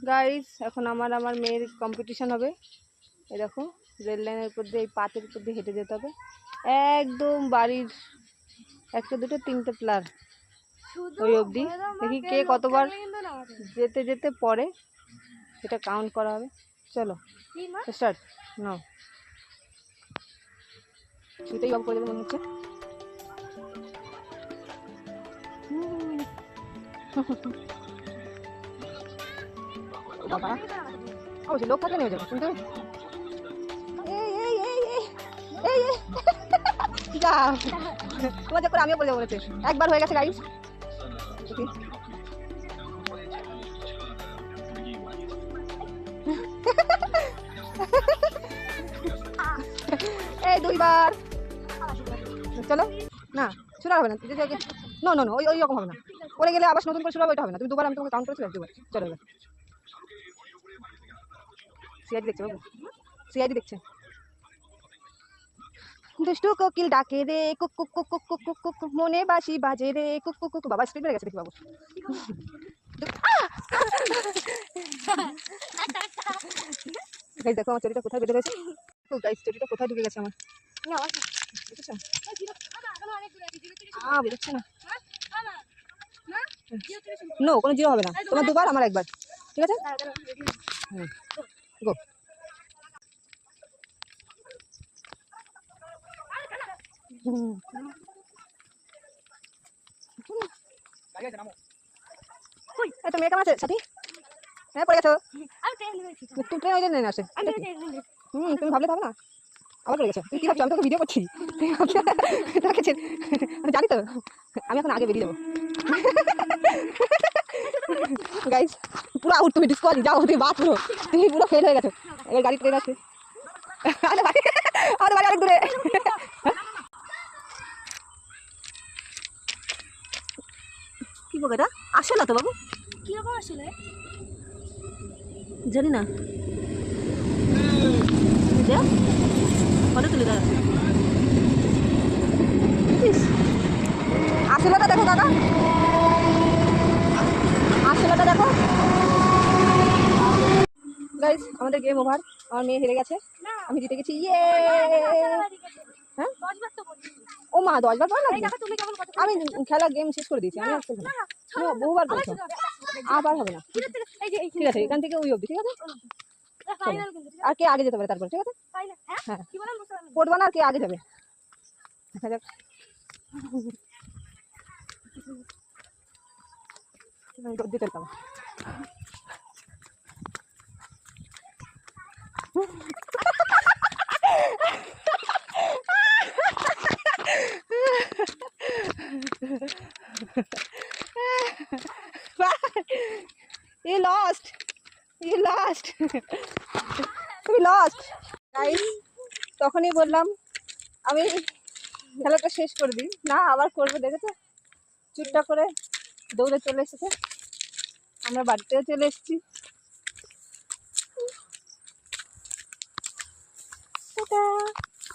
Guys এখন আমার মেয়ের কম্পিটিশন হবে। এই দেখো রেল লাইনের উপর দিয়ে এই পাতের উপর দিয়ে হেঁটে যেতে হবে একদম বাড়ির 1 2 3 প্লার ওই অবধি। দেখি কে কতবার যেতে যেতে পরে এটা কাউন্ট করা হবে। চলো স্টার্ট নাও। সেটাই বাবু করে দেবে মনে হচ্ছে। বাবা অবশ্যই লোক থাকলে নিয়ে যাবো কিন্তু যা তোমার যখন আমিও বলে বলেছি একবার হয়ে গেছে গাইস। এই 2 বার চলো না শুরু হবে না। নো নো নো ওই রকম হবে না। পরে গেলে আবার নতুন করে শুরু হবে, ওইটা হবে না। তুমি 2 বার আমি তোমাকে কাউন্ট করেছি 2 বার। চলো এবার সিআইডি দেখছে বাবু, সিআইডি দেখছে। দুষ্টু কোকিল ডাকে রে cook cook cook cook cook cook cook মনে বাঁশি বাজে রে কুক কুক কুক। বাবা স্পিড বেড়ে গেছে দেখি বাবু। গাইস দেখো আমার চটিটা কোথায় বেঁধে রয়েছে। তো গাইস চটিটা কোথায় ঢুকে গেছে আমার। বুঝেছো বেরোচ্ছে না। নো কোনো জিরো হবে না। তোমার 2 বার আমার 1 বার, ঠিক আছে? গো তো মেয়ে কেমন আছে সাথী? হ্যাঁ পড়ে গেছো। তুমি ট্রেন ওই জন্য আসে। তুমি ভাবলে হবে না আবার পড়ে গেছো। তুমি কি ভাবছো আমি তোকে ভিডিও করছি? আমি জানি তো আমি এখন আগে বেরিয়ে যাবো। গাইস পুরো আউট, তুমি ডিসকোয়ালি যাও, তুমি বাদ পুরো, তুমি পুরো ফেল হয়ে গেছো। এবার গাড়ি ট্রেন আসছে। আরে ভাই অনেক দূরে। কি বলবো এটা আসে না তো বাবু, কি রকম আসলে জানি না। ফটো তুলে দাঁড়া আসলেটা দেখো দাদা, আসলেটা দেখো। গাইস আমাদের গেম ওভার, আমার মেয়ে হেরে গেছে, আমি জিতে গেছি। ইয়ে হ্যাঁ ও মা 10 বার পড়া লাগবে। আমি খেলা গেম শেষ করে দিয়েছি, আমি আর খেলবো না। বহুবার বলছো আবার হবে না। ঠিক আছে এখান থেকে ওই অবধি, ঠিক আছে? আর কে আগে যেতে পারে তারপর, ঠিক আছে? হ্যাঁ পড়বা না আর কে আগে যাবে দেখা যাক। গদ্দি চলতাম You lost. You lost. তুমি লস্ট গাইস। তখনই বললাম আমি খেলাটা শেষ করে দিই, না আবার করবে। দেখেছো চুপটা করে দৌড়ে চলে এসেছে। আমরা বাড়িতেও চলে এসেছি।